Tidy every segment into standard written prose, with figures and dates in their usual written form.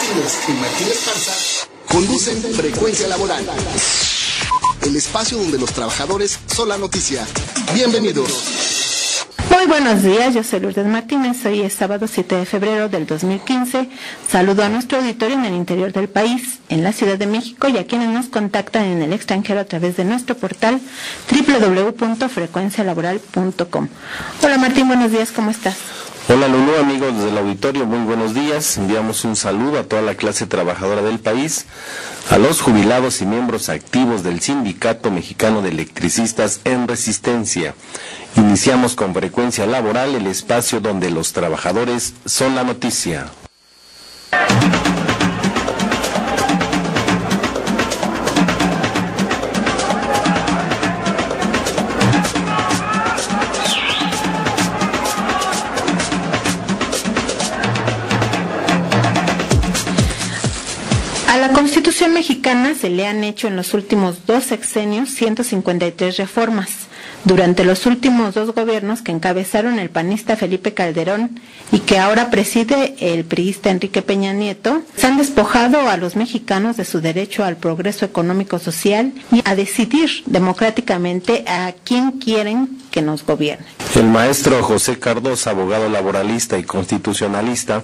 Martínez y Martínez Esparza conducen Frecuencia Laboral, el espacio donde los trabajadores son la noticia. Bienvenidos. Muy buenos días, yo soy Lourdes Martínez, hoy es sábado 7 de febrero del 2015. Saludo a nuestro auditorio en el interior del país, en la Ciudad de México y a quienes nos contactan en el extranjero a través de nuestro portal www.frecuencialaboral.com. Hola Martín, buenos días, ¿cómo estás? Hola Lulú, amigos del auditorio, muy buenos días. Enviamos un saludo a toda la clase trabajadora del país, a los jubilados y miembros activos del Sindicato Mexicano de Electricistas en Resistencia. Iniciamos con Frecuencia Laboral, el espacio donde los trabajadores son la noticia. A la Constitución mexicana se le han hecho en los últimos 2 sexenios 153 reformas. Durante los últimos 2 gobiernos que encabezaron el panista Felipe Calderón y que ahora preside el priista Enrique Peña Nieto, se han despojado a los mexicanos de su derecho al progreso económico-social y a decidir democráticamente a quién quieren que nos gobierne. El maestro José Cardosa, abogado laboralista y constitucionalista,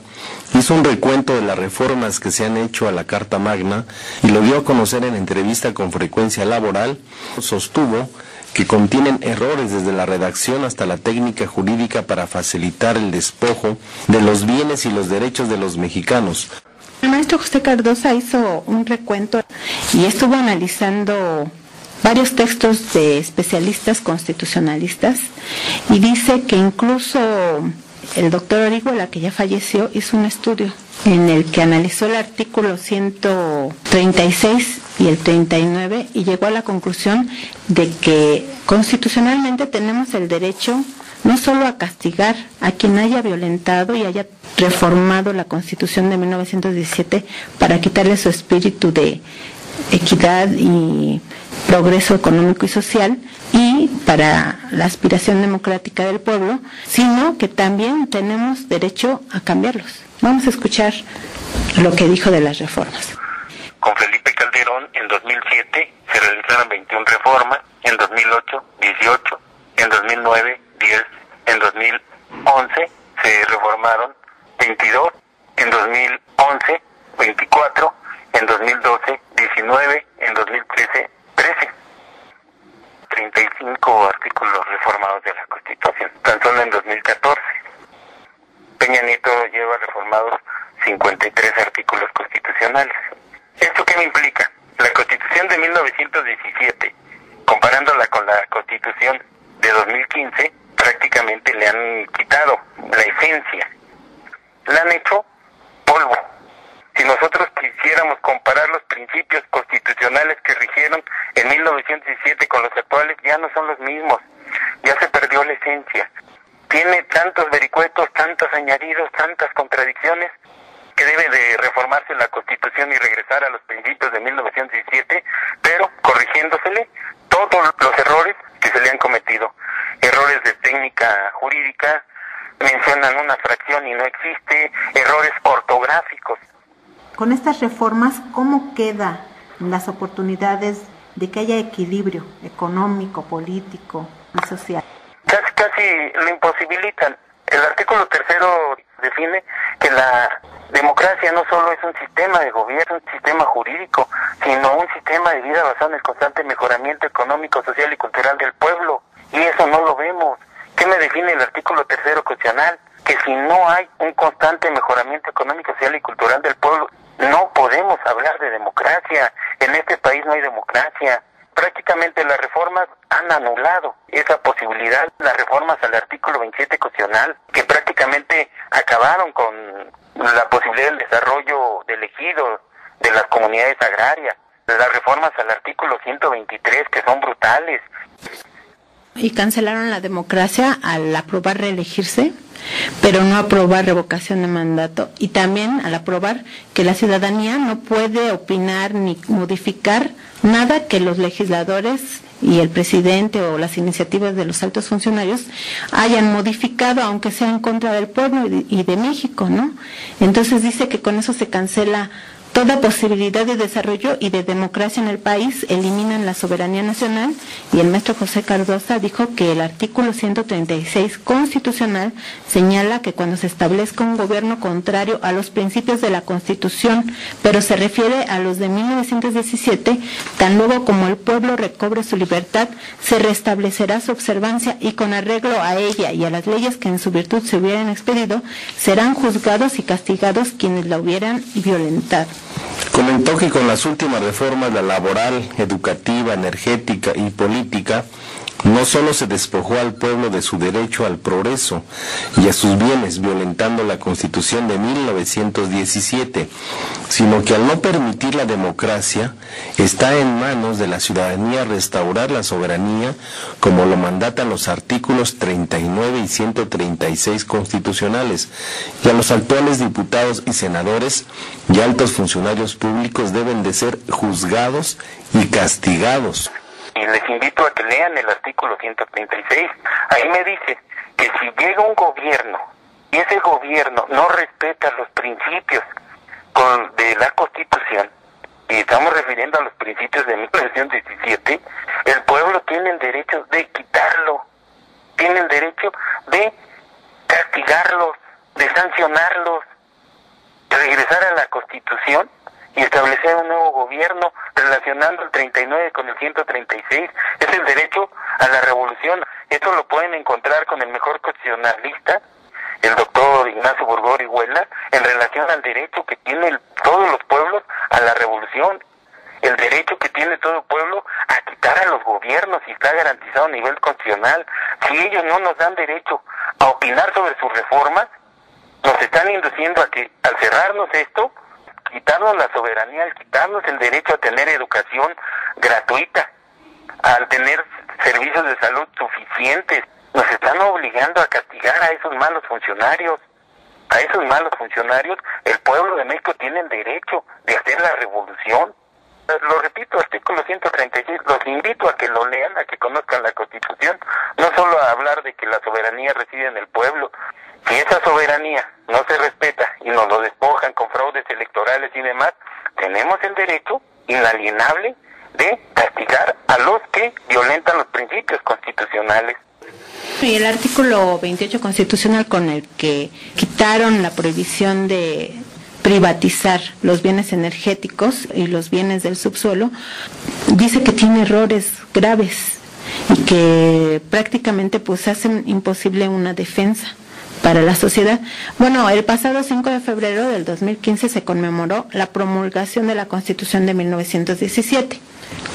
hizo un recuento de las reformas que se han hecho a la Carta Magna y lo dio a conocer en entrevista con Frecuencia Laboral. Sostuvo que contienen errores desde la redacción hasta la técnica jurídica para facilitar el despojo de los bienes y los derechos de los mexicanos. El maestro José Cardosa hizo un recuento y estuvo analizando varios textos de especialistas constitucionalistas y dice que incluso el doctor Orihuela, que ya falleció, hizo un estudio en el que analizó el artículo 136 y el 39 y llegó a la conclusión de que constitucionalmente tenemos el derecho no solo a castigar a quien haya violentado y haya reformado la Constitución de 1917 para quitarle su espíritu de equidad y progreso económico y social y para la aspiración democrática del pueblo, sino que también tenemos derecho a cambiarlos. Vamos a escuchar lo que dijo de las reformas. Con Felipe Calderón en 2007 se realizaron 21 reformas, en 2008 18, en 2009 10, en 2011 se reformaron 22, en 2011 24, en 2012 19, en 2013 13. 35 artículos reformados de la Constitución, tan solo en 2014. Peña Nieto lleva reformados 53 artículos constitucionales. ¿Esto qué me implica? La Constitución de 1917, comparándola con la Constitución de 2015, prácticamente le han quitado la esencia. La han hecho polvo. Si nosotros quisiéramos comparar los principios constitucionales que rigieron en 1917 con los actuales, ya no son los mismos. Ya se perdió la esencia. Tiene tantos vericuetos, tantos añadidos, tantas contradicciones, que debe de reformarse la Constitución y regresar a los principios de 1917, pero corrigiéndosele todos los errores que se le han cometido. Errores de técnica jurídica, mencionan una fracción y no existe, errores ortográficos. Con estas reformas, ¿cómo quedan las oportunidades de que haya equilibrio económico, político y social? Casi lo imposibilitan. El artículo 3º define que la democracia no solo es un sistema de gobierno, un sistema jurídico, sino un sistema de vida basado en el constante mejoramiento económico, social y cultural del pueblo. Y eso no lo vemos. ¿Qué me define el artículo 3º constitucional? Que si no hay un constante mejoramiento económico, social y cultural del pueblo, no podemos hablar de democracia. En este país no hay democracia. Prácticamente las reformas han anulado esa posibilidad, las reformas al artículo 27 constitucional, que prácticamente acabaron con la posibilidad del desarrollo del ejido, de las comunidades agrarias, las reformas al artículo 123, que son brutales. Y cancelaron la democracia al aprobar reelegirse, pero no aprobar revocación de mandato, y también al aprobar que la ciudadanía no puede opinar ni modificar nada que los legisladores y el presidente o las iniciativas de los altos funcionarios hayan modificado, aunque sea en contra del pueblo y de México, ¿no? Entonces dice que con eso se cancela toda posibilidad de desarrollo y de democracia en el país, eliminan la soberanía nacional, y el maestro José Cardosa dijo que el artículo 136 constitucional señala que cuando se establezca un gobierno contrario a los principios de la Constitución, pero se refiere a los de 1917, tan luego como el pueblo recobre su libertad, se restablecerá su observancia y con arreglo a ella y a las leyes que en su virtud se hubieran expedido, serán juzgados y castigados quienes la hubieran violentado. Comentó que con las últimas reformas, la laboral, educativa, energética y política, no solo se despojó al pueblo de su derecho al progreso y a sus bienes, violentando la Constitución de 1917, sino que al no permitir la democracia, está en manos de la ciudadanía restaurar la soberanía, como lo mandatan los artículos 39 y 136 constitucionales, y a los actuales diputados y senadores y altos funcionarios públicos deben de ser juzgados y castigados. Y les invito a que lean el artículo 136. Ahí me dice que si llega un gobierno y ese gobierno no respeta los principios de la Constitución, y estamos refiriendo a los principios de 1917, el pueblo tiene el derecho de quitarlo, tiene el derecho de castigarlos, de sancionarlos, de regresar a la Constitución y establecer un nuevo gobierno relacionando el 39 con el 136. Es el derecho a la revolución. Esto lo pueden encontrar con el mejor constitucionalista, el doctor Ignacio Burgor Iguela, en relación al derecho que tienen todos los pueblos a la revolución, el derecho que tiene todo el pueblo a quitar a los gobiernos, y está garantizado a nivel constitucional. Si ellos no nos dan derecho a opinar sobre sus reformas, nos están induciendo a que al cerrarnos esto, quitarnos la soberanía, al quitarnos el derecho a tener educación gratuita, al tener servicios de salud suficientes, nos están obligando a castigar a esos malos funcionarios. A esos malos funcionarios, el pueblo de México tiene el derecho de hacer la revolución. Lo repito, artículo 136, los invito a que lo lean, a que conozcan la Constitución, no solo a hablar de que la soberanía reside en el pueblo. Si esa soberanía no se respeta y nos lo despojan con fraudes electorales y demás, tenemos el derecho inalienable de castigar a los que violentan los principios constitucionales. Y el artículo 28 constitucional, con el que quitaron la prohibición de privatizar los bienes energéticos y los bienes del subsuelo, dice que tiene errores graves y que prácticamente pues hacen imposible una defensa para la sociedad. Bueno, el pasado 5 de febrero del 2015 se conmemoró la promulgación de la Constitución de 1917,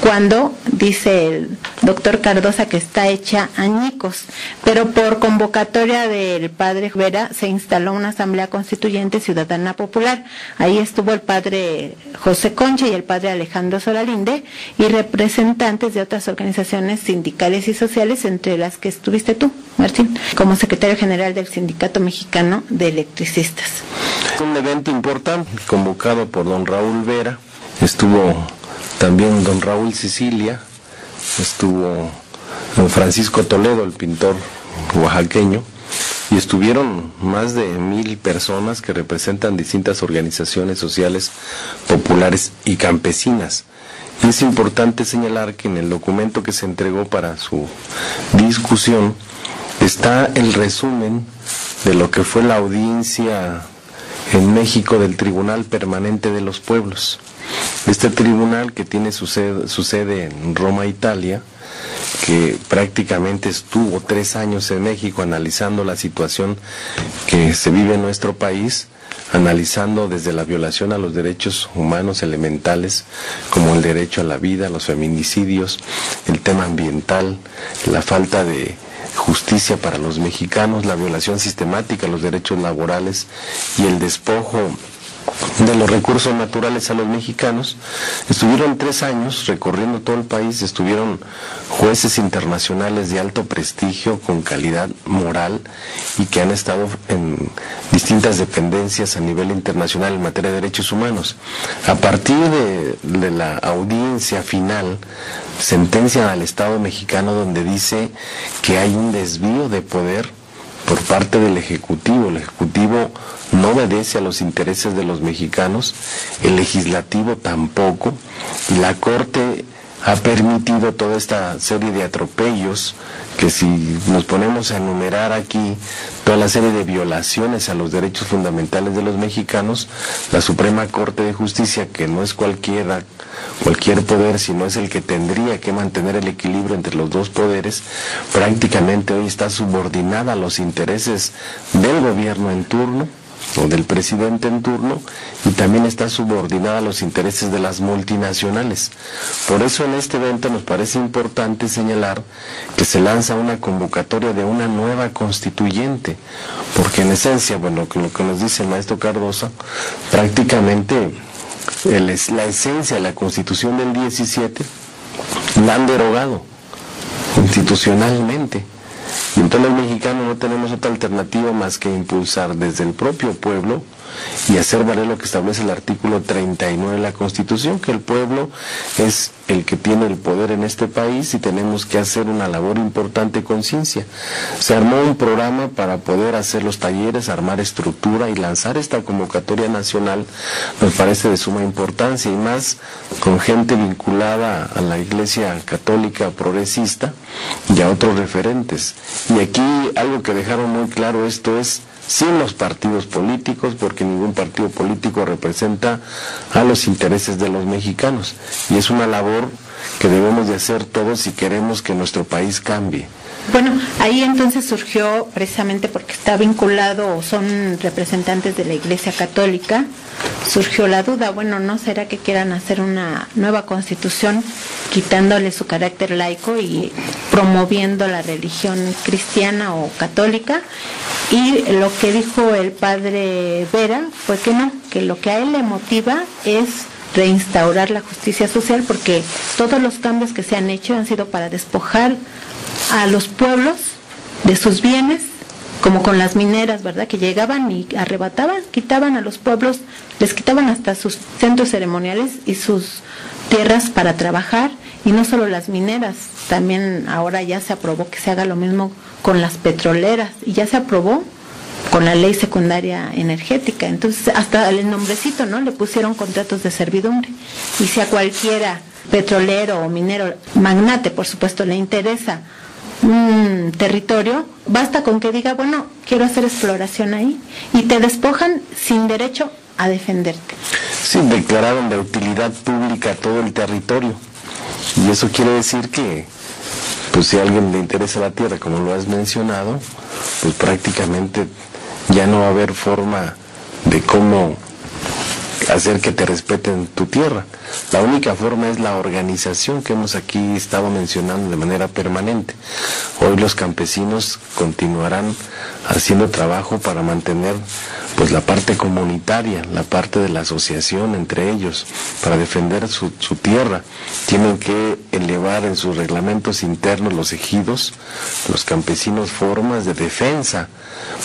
cuando dice el doctor Cardosa que está hecha añicos, pero por convocatoria del padre Vera se instaló una asamblea constituyente ciudadana popular. Ahí estuvo el padre José Concha y el padre Alejandro Solalinde y representantes de otras organizaciones sindicales y sociales, entre las que estuviste tú, Martín, como secretario general del Sindicato Mexicano de Electricistas. Un evento importante convocado por don Raúl Vera, estuvo también don Raúl Sicilia, estuvo don Francisco Toledo, el pintor oaxaqueño, y estuvieron más de 1000 personas que representan distintas organizaciones sociales, populares y campesinas. Y es importante señalar que en el documento que se entregó para su discusión está el resumen de lo que fue la audiencia en México del Tribunal Permanente de los Pueblos. Este tribunal, que tiene su sede en Roma, Italia, que prácticamente estuvo 3 años en México analizando la situación que se vive en nuestro país, analizando desde la violación a los derechos humanos elementales, como el derecho a la vida, los feminicidios, el tema ambiental, la falta de justicia para los mexicanos, la violación sistemática a los derechos laborales y el despojo de los recursos naturales a los mexicanos. Estuvieron 3 años recorriendo todo el país, estuvieron jueces internacionales de alto prestigio, con calidad moral, y que han estado en distintas dependencias a nivel internacional en materia de derechos humanos. A partir de la audiencia final, sentencian al Estado mexicano, donde dice que hay un desvío de poder por parte del Ejecutivo. El Ejecutivo no obedece a los intereses de los mexicanos, el Legislativo tampoco, y la Corte ha permitido toda esta serie de atropellos, que si nos ponemos a enumerar aquí toda la serie de violaciones a los derechos fundamentales de los mexicanos, la Suprema Corte de Justicia, que no es cualquier poder, sino es el que tendría que mantener el equilibrio entre los dos poderes, prácticamente hoy está subordinada a los intereses del gobierno en turno, o del presidente en turno, y también está subordinada a los intereses de las multinacionales. Por eso en este evento nos parece importante señalar que se lanza una convocatoria de una nueva constituyente, porque en esencia, bueno, lo que nos dice el maestro Cardosa, prácticamente la esencia de la Constitución del 17 la han derogado constitucionalmente. Y entonces los mexicanos no tenemos otra alternativa más que impulsar desde el propio pueblo y hacer valer lo que establece el artículo 39 de la Constitución, que el pueblo es el que tiene el poder en este país y tenemos que hacer una labor importante de conciencia. Se armó un programa para poder hacer los talleres, armar estructura y lanzar esta convocatoria nacional. Nos parece de suma importancia, y más con gente vinculada a la Iglesia Católica Progresista y a otros referentes. Y aquí algo que dejaron muy claro, esto es sin los partidos políticos, porque ningún partido político representa a los intereses de los mexicanos, y es una labor que debemos de hacer todos si queremos que nuestro país cambie. Bueno, ahí entonces surgió, precisamente porque está vinculado o son representantes de la Iglesia Católica, surgió la duda, bueno, ¿no será que quieran hacer una nueva constitución quitándole su carácter laico y promoviendo la religión cristiana o católica? Y lo que dijo el padre Vera fue que no, que lo que a él le motiva es reinstaurar la justicia social, porque todos los cambios que se han hecho han sido para despojar a los pueblos de sus bienes, como con las mineras, ¿verdad? Que llegaban y arrebataban, quitaban a los pueblos, les quitaban hasta sus centros ceremoniales y sus tierras para trabajar, y no solo las mineras, también ahora ya se aprobó que se haga lo mismo con las petroleras, y ya se aprobó con la ley secundaria energética. Entonces hasta el nombrecito, ¿no?, le pusieron contratos de servidumbre, y si a cualquiera petrolero o minero, magnate por supuesto, le interesa un territorio, basta con que diga, bueno, quiero hacer exploración ahí, y te despojan sin derecho a defenderte. Sí, declararon de utilidad pública todo el territorio, y eso quiere decir que, pues si a alguien le interesa la tierra, como lo has mencionado, pues prácticamente ya no va a haber forma de cómo hacer que te respeten tu tierra. La única forma es la organización que hemos aquí estado mencionando de manera permanente. Hoy los campesinos continuarán haciendo trabajo para mantener pues la parte comunitaria, la parte de la asociación entre ellos, para defender su tierra. Tienen que elevar en sus reglamentos internos los ejidos, los campesinos, formas de defensa,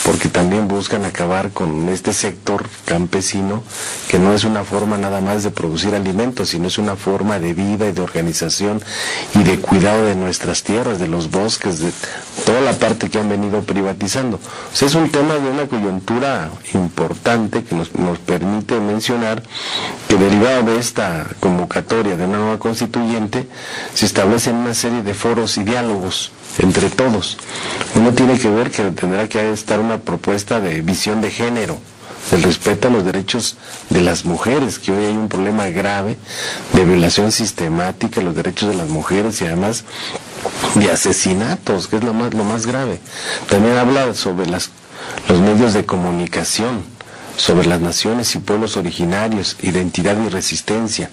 porque también buscan acabar con este sector campesino, que no es una forma nada más de producir alimentos, sino es una forma de vida y de organización y de cuidado de nuestras tierras, de los bosques, de toda la parte que han venido privatizando. O sea, es un tema de una coyuntura importante que nos permite mencionar que, derivado de esta convocatoria de una nueva constituyente, se establecen una serie de foros y diálogos entre todos. Uno tiene que ver que tendrá que estar una propuesta de visión de género, el respeto a los derechos de las mujeres, que hoy hay un problema grave de violación sistemática de los derechos de las mujeres, y además de asesinatos, que es lo más grave. También habla sobre los medios de comunicación, sobre las naciones y pueblos originarios, identidad y resistencia,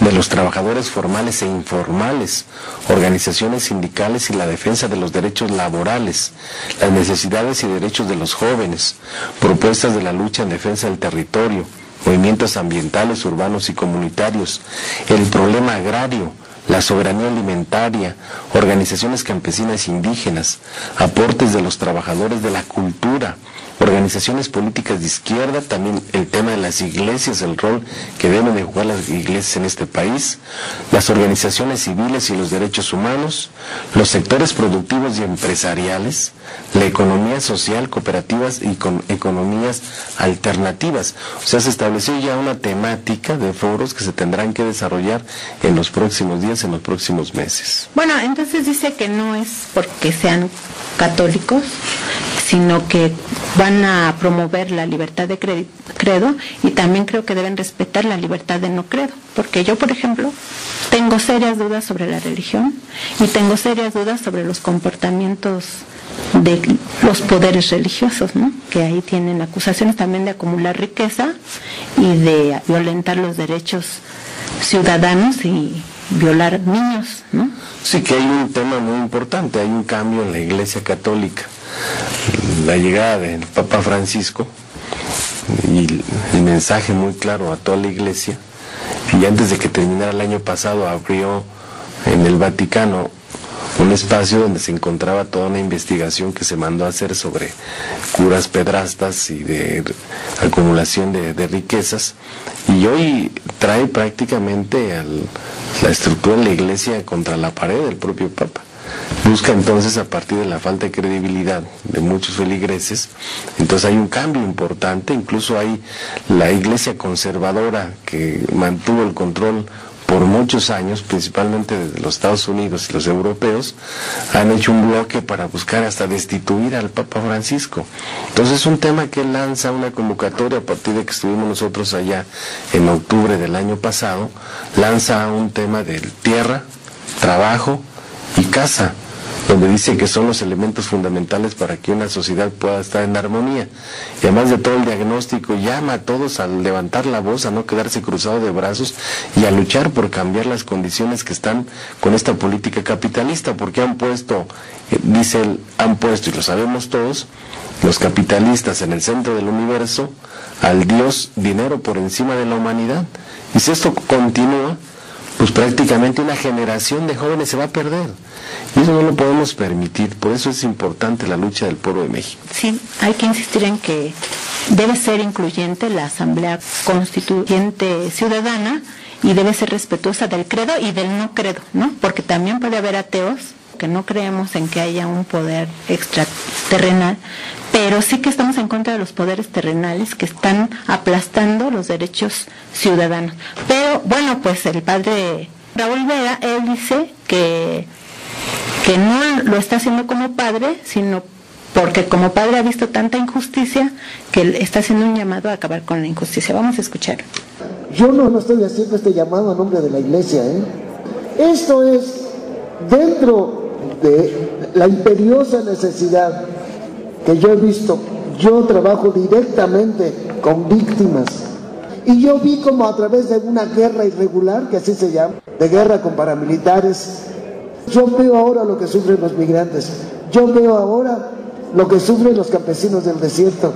de los trabajadores formales e informales, organizaciones sindicales y la defensa de los derechos laborales, las necesidades y derechos de los jóvenes, propuestas de la lucha en defensa del territorio, movimientos ambientales, urbanos y comunitarios, el problema agrario, la soberanía alimentaria, organizaciones campesinas indígenas, aportes de los trabajadores de la cultura, organizaciones políticas de izquierda, también el tema de las iglesias, el rol que deben de jugar las iglesias en este país, las organizaciones civiles y los derechos humanos, los sectores productivos y empresariales, la economía social, cooperativas y con economías alternativas. O sea, se estableció ya una temática de foros que se tendrán que desarrollar en los próximos días, en los próximos meses. Bueno, entonces dice que no es porque sean católicos, sino que van a promover la libertad de credo, y también creo que deben respetar la libertad de no credo, porque yo, por ejemplo, tengo serias dudas sobre la religión y tengo serias dudas sobre los comportamientos de los poderes religiosos, ¿no? Que ahí tienen acusaciones también de acumular riqueza y de violentar los derechos ciudadanos y violar niños, ¿no? Sí, que hay un tema muy importante, hay un cambio en la Iglesia Católica. La llegada del Papa Francisco y el mensaje muy claro a toda la Iglesia, y antes de que terminara el año pasado abrió en el Vaticano un espacio donde se encontraba toda una investigación que se mandó a hacer sobre curas pedrastas y de acumulación de riquezas, y hoy trae prácticamente la estructura de la Iglesia contra la pared del propio Papa. Busca entonces, a partir de la falta de credibilidad de muchos feligreses, entonces hay un cambio importante. Incluso hay la Iglesia conservadora que mantuvo el control por muchos años, principalmente desde los Estados Unidos y los europeos, han hecho un bloque para buscar hasta destituir al Papa Francisco. Entonces es un tema que lanza una convocatoria a partir de que estuvimos nosotros allá en octubre del año pasado, lanza un tema de tierra, trabajo y casa, donde dice que son los elementos fundamentales para que una sociedad pueda estar en armonía. Y además de todo el diagnóstico, llama a todos a levantar la voz, a no quedarse cruzado de brazos y a luchar por cambiar las condiciones que están con esta política capitalista, porque han puesto, dice él, han puesto, y lo sabemos todos, los capitalistas en el centro del universo, al Dios dinero por encima de la humanidad. Y si esto continúa, pues prácticamente una generación de jóvenes se va a perder. Y eso no lo podemos permitir, por eso es importante la lucha del pueblo de México. Sí, hay que insistir en que debe ser incluyente la Asamblea Constituyente Ciudadana y debe ser respetuosa del credo y del no credo, ¿no? Porque también puede haber ateos que no creemos en que haya un poder extraterrenal, pero sí que estamos en contra de los poderes terrenales que están aplastando los derechos ciudadanos. Pero bueno, pues el padre Raúl Vera, él dice que no lo está haciendo como padre, sino porque como padre ha visto tanta injusticia que él está haciendo un llamado a acabar con la injusticia. Vamos a escuchar. Yo no estoy haciendo este llamado a nombre de la Iglesia, ¿eh? Esto es dentro de la imperiosa necesidad que yo he visto. Yo trabajo directamente con víctimas y yo vi como a través de una guerra irregular, que así se llama, de guerra con paramilitares, yo veo ahora lo que sufren los migrantes, yo veo ahora lo que sufren los campesinos del desierto,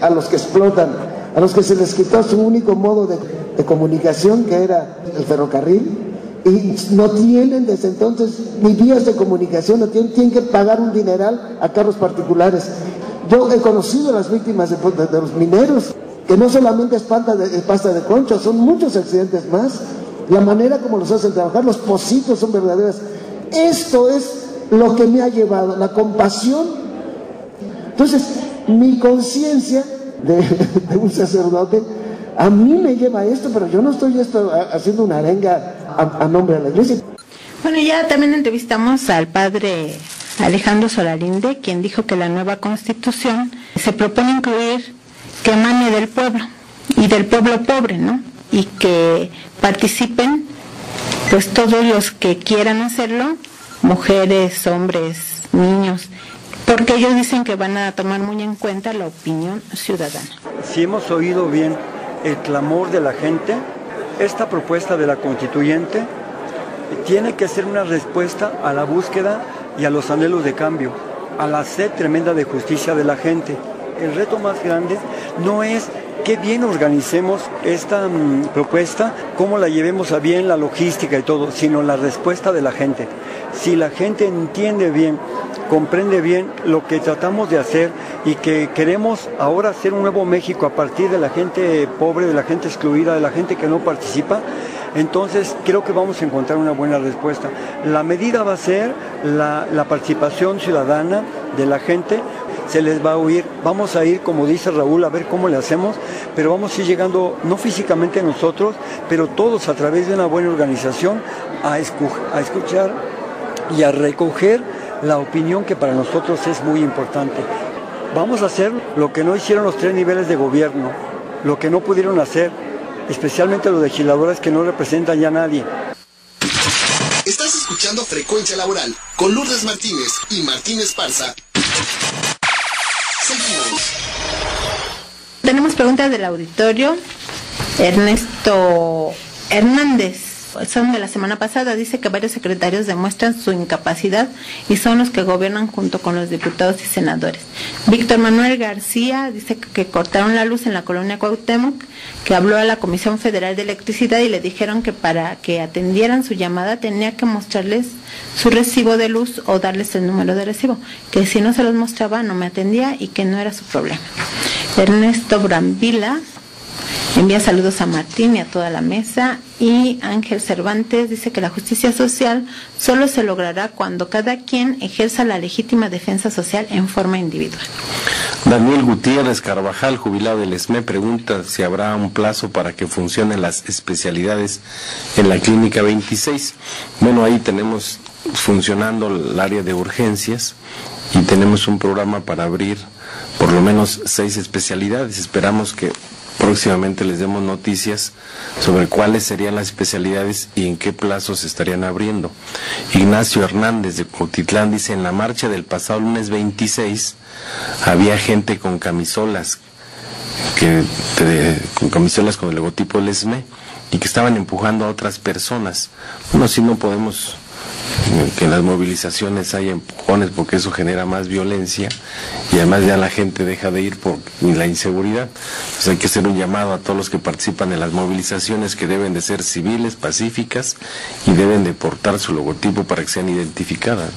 a los que explotan, a los que se les quitó su único modo de comunicación, que era el ferrocarril, y no tienen desde entonces ni vías de comunicación, no tienen que pagar un dineral a carros particulares. Yo he conocido a las víctimas de los mineros, que no solamente es pasta de concho, son muchos accidentes más. La manera como los hacen trabajar, los pocitos son verdaderas. Esto es lo que me ha llevado, la compasión. Entonces, mi conciencia de un sacerdote, a mí me lleva a esto, pero yo no estoy haciendo una arenga a nombre de la Iglesia. Bueno, ya también entrevistamos al padre Alejandro Solalinde, quien dijo que la nueva Constitución se propone incluir que emane del pueblo y del pueblo pobre, ¿no? Y que participen pues todos los que quieran hacerlo, mujeres, hombres, niños, porque ellos dicen que van a tomar muy en cuenta la opinión ciudadana. Si hemos oído bien el clamor de la gente, esta propuesta de la constituyente tiene que ser una respuesta a la búsqueda y a los anhelos de cambio, a la sed tremenda de justicia de la gente. El reto más grande no es qué bien organicemos esta propuesta, cómo la llevemos a bien, la logística y todo, sino la respuesta de la gente. Si la gente entiende bien, comprende bien lo que tratamos de hacer y que queremos ahora hacer un nuevo México a partir de la gente pobre, de la gente excluida, de la gente que no participa, entonces creo que vamos a encontrar una buena respuesta. La medida va a ser la participación ciudadana de la gente, se les va a oír, vamos a ir, como dice Raúl, a ver cómo le hacemos, pero vamos a ir llegando, no físicamente nosotros, pero todos a través de una buena organización, a escuchar y a recoger la opinión que para nosotros es muy importante. Vamos a hacer lo que no hicieron los 3 niveles de gobierno, lo que no pudieron hacer, especialmente los legisladores que no representan ya a nadie. Estás escuchando Frecuencia Laboral con Lourdes Martínez y Martín Esparza. Seguimos. Tenemos preguntas del auditorio. Ernesto Hernández, son de la semana pasada, dice que varios secretarios demuestran su incapacidad y son los que gobiernan junto con los diputados y senadores. Víctor Manuel García dice que cortaron la luz en la colonia Cuauhtémoc, que habló a la Comisión Federal de Electricidad y le dijeron que para que atendieran su llamada tenía que mostrarles su recibo de luz o darles el número de recibo, que si no se los mostraba no me atendía y que no era su problema. Ernesto Brambila envía saludos a Martín y a toda la mesa. Y Ángel Cervantes dice que la justicia social solo se logrará cuando cada quien ejerza la legítima defensa social en forma individual. Daniel Gutiérrez Carvajal, jubilado del ESME, pregunta si habrá un plazo para que funcionen las especialidades en la Clínica 26. Bueno, ahí tenemos funcionando el área de urgencias y tenemos un programa para abrir por lo menos 6 especialidades. Esperamos que próximamente les demos noticias sobre cuáles serían las especialidades y en qué plazos se estarían abriendo. Ignacio Hernández de Cuautitlán dice: en la marcha del pasado lunes 26 había gente con camisolas, con el logotipo del ESME y que estaban empujando a otras personas. Bueno, si no podemos que en las movilizaciones haya empujones porque eso genera más violencia y además ya la gente deja de ir por la inseguridad. Entonces hay que hacer un llamado a todos los que participan en las movilizaciones que deben de ser civiles, pacíficas y deben de portar su logotipo para que sean identificadas.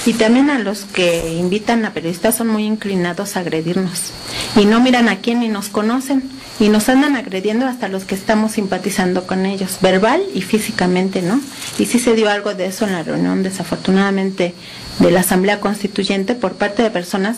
Y también a los que invitan a periodistas son muy inclinados a agredirnos y no miran a quién ni nos conocen y nos andan agrediendo hasta los que estamos simpatizando con ellos, verbal y físicamente, ¿no? Y sí se dio algo de eso en la reunión, desafortunadamente, de la Asamblea Constituyente por parte de personas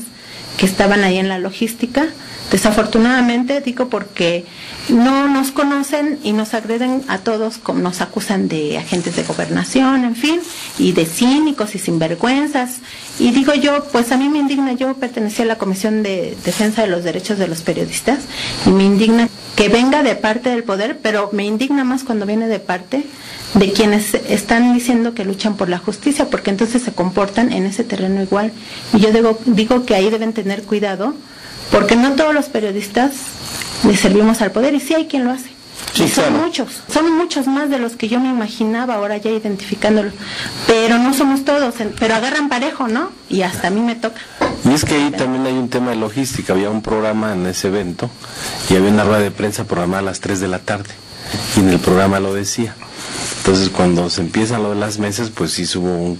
que estaban ahí en la logística. Desafortunadamente, digo, porque no nos conocen y nos agreden a todos, como nos acusan de agentes de gobernación, en fin, y de cínicos y sinvergüenzas. Y digo yo, pues a mí me indigna, yo pertenecía a la Comisión de Defensa de los Derechos de los Periodistas, y me indigna que venga de parte del poder, pero me indigna más cuando viene de parte de quienes están diciendo que luchan por la justicia, porque entonces se comportan en ese terreno igual. Y yo digo que ahí deben tener cuidado, porque no todos los periodistas le servimos al poder, y sí hay quien lo hace. Sí, son muchos más de los que yo me imaginaba ahora ya identificándolo, pero no somos todos, pero agarran parejo, ¿no? Y hasta a mí me toca. Y es que ahí también hay un tema de logística. Había un programa en ese evento y había una rueda de prensa programada a las 3 de la tarde y en el programa lo decía. Entonces cuando se empieza lo de las mesas, pues sí hubo un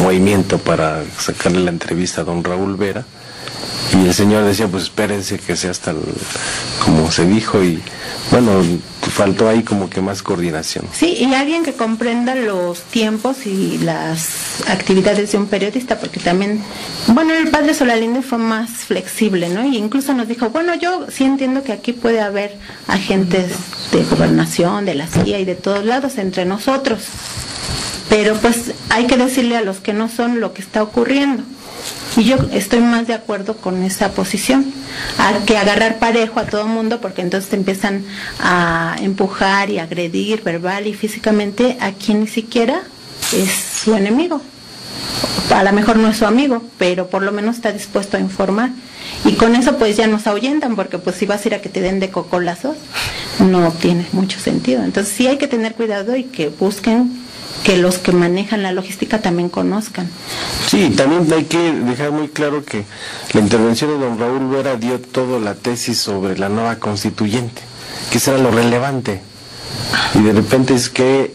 movimiento para sacarle la entrevista a don Raúl Vera y el señor decía, pues espérense que sea hasta como se dijo, y bueno, faltó ahí como que más coordinación. Sí, y alguien que comprenda los tiempos y las actividades de un periodista, porque también, bueno, el padre Solalinde fue más flexible, ¿no? Y incluso nos dijo, bueno, yo sí entiendo que aquí puede haber agentes de gobernación, de la CIA y de todos lados entre nosotros, pero pues hay que decirle a los que no son lo que está ocurriendo. Y yo estoy más de acuerdo con esa posición, a que agarrar parejo a todo el mundo, porque entonces te empiezan a empujar y agredir verbal y físicamente a quien ni siquiera es su enemigo. A lo mejor no es su amigo, pero por lo menos está dispuesto a informar. Y con eso pues ya nos ahuyentan, porque pues si vas a ir a que te den de cocolazos, no tiene mucho sentido. Entonces sí hay que tener cuidado y que busquen que los que manejan la logística también conozcan. Sí, también hay que dejar muy claro que la intervención de don Raúl Vera dio toda la tesis sobre la nueva constituyente, que eso era lo relevante. Y de repente es que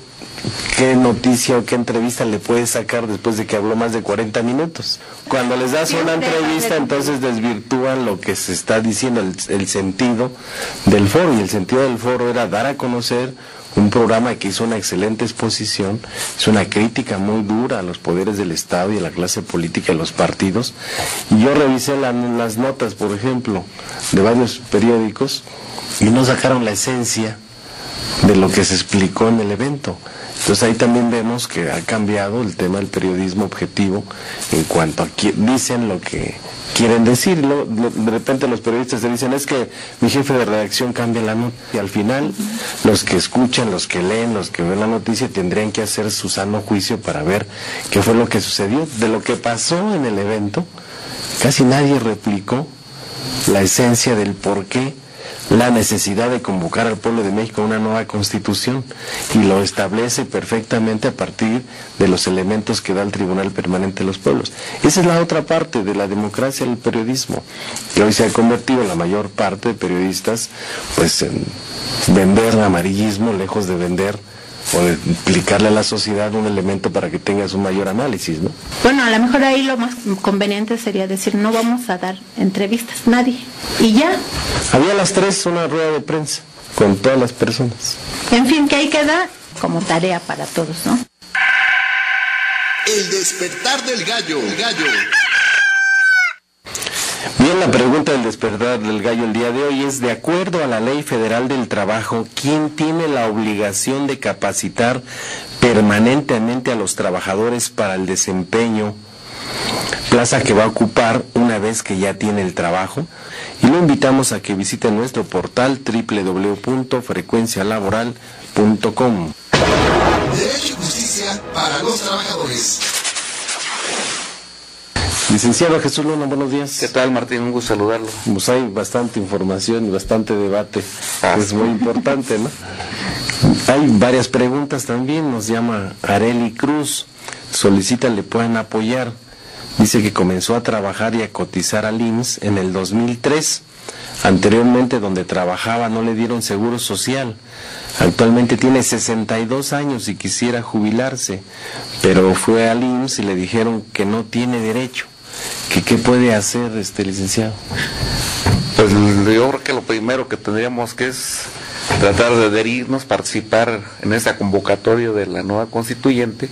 ¿qué noticia o qué entrevista le puedes sacar después de que habló más de 40 minutos? Cuando les das una entrevista, entonces desvirtúan lo que se está diciendo, el sentido del foro. Y el sentido del foro era dar a conocer un programa que hizo una excelente exposición, es una crítica muy dura a los poderes del Estado y a la clase política y los partidos. Y yo revisé las notas, por ejemplo, de varios periódicos y no sacaron la esencia de lo que se explicó en el evento. Entonces ahí también vemos que ha cambiado el tema del periodismo objetivo en cuanto a que dicen lo que quieren decir. De repente los periodistas te dicen, es que mi jefe de redacción cambia la nota. Y al final los que escuchan, los que leen, los que ven la noticia tendrían que hacer su sano juicio para ver qué fue lo que sucedió. De lo que pasó en el evento, casi nadie replicó la esencia del por qué la necesidad de convocar al pueblo de México a una nueva constitución, y lo establece perfectamente a partir de los elementos que da el Tribunal Permanente de los Pueblos. Esa es la otra parte de la democracia del periodismo, que hoy se ha convertido la mayor parte de periodistas pues en vender amarillismo, lejos de vender o de implicarle a la sociedad un elemento para que tengas un mayor análisis, ¿no? Bueno, a lo mejor ahí lo más conveniente sería decir, no vamos a dar entrevistas, nadie, y ya. Había a las 3 una rueda de prensa con todas las personas. En fin, que ahí queda como tarea para todos, ¿no? El despertar del gallo. Bien, la pregunta del despertar del gallo el día de hoy es: de acuerdo a la Ley Federal del Trabajo, ¿quién tiene la obligación de capacitar permanentemente a los trabajadores para el desempeño, plaza que va a ocupar una vez que ya tiene el trabajo? Y lo invitamos a que visite nuestro portal www.frecuencialaboral.com. Derecho y justicia para los trabajadores. Licenciado Jesús Luna, buenos días. ¿Qué tal, Martín? Un gusto saludarlo. Pues hay bastante información y bastante debate, es muy importante, ¿no? Hay varias preguntas también, nos llama Areli Cruz, solicita le puedan apoyar. Dice que comenzó a trabajar y a cotizar al IMSS en el 2003. Anteriormente, donde trabajaba, no le dieron seguro social. Actualmente tiene 62 años y quisiera jubilarse, pero fue al IMSS y le dijeron que no tiene derecho. ¿Qué puede hacer, licenciado? Pues yo creo que lo primero que tendríamos que es tratar de adherirnos, participar en esta convocatoria de la nueva constituyente,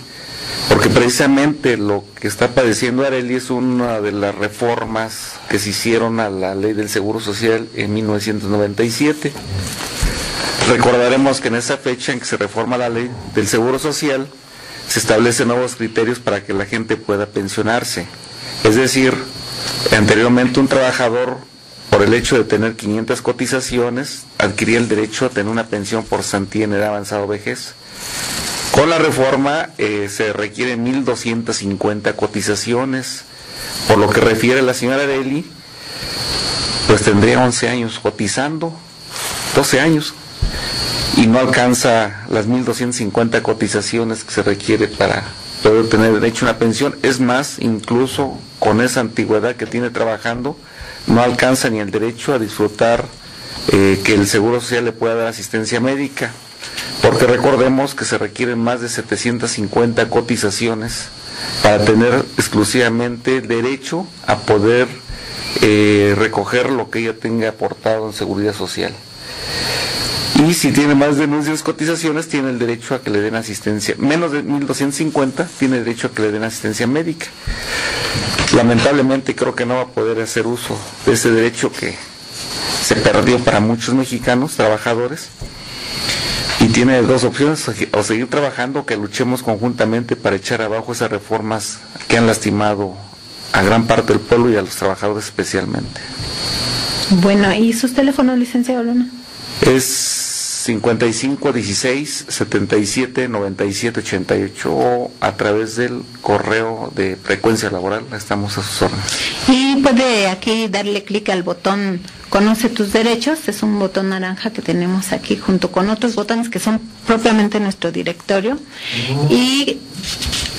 porque precisamente lo que está padeciendo Areli es una de las reformas que se hicieron a la ley del Seguro Social en 1997. Recordaremos que en esa fecha en que se reforma la ley del Seguro Social, se establecen nuevos criterios para que la gente pueda pensionarse. Es decir, anteriormente un trabajador, por el hecho de tener 500 cotizaciones, adquiría el derecho a tener una pensión por cesantía en edad avanzada o vejez. Con la reforma se requieren 1.250 cotizaciones. Por lo que refiere la señora Areli, pues tendría 11 años cotizando, 12 años, y no alcanza las 1.250 cotizaciones que se requiere para poder tener derecho a una pensión. Es más, incluso con esa antigüedad que tiene trabajando, no alcanza ni el derecho a disfrutar que el Seguro Social le pueda dar asistencia médica, porque recordemos que se requieren más de 750 cotizaciones para tener exclusivamente derecho a poder recoger lo que ella tenga aportado en Seguridad Social. Y si tiene más de 1.200 cotizaciones, tiene el derecho a que le den asistencia. Menos de 1.250, tiene derecho a que le den asistencia médica. Lamentablemente creo que no va a poder hacer uso de ese derecho que se perdió para muchos mexicanos, trabajadores. Y tiene dos opciones: o seguir trabajando, o que luchemos conjuntamente para echar abajo esas reformas que han lastimado a gran parte del pueblo y a los trabajadores especialmente. Bueno, ¿y sus teléfonos, licenciado Luna? Es 5516-779788 o a través del correo de Frecuencia Laboral. Estamos a sus órdenes. Y puede aquí darle clic al botón Conoce tus derechos, es un botón naranja que tenemos aquí junto con otros botones que son propiamente nuestro directorio, y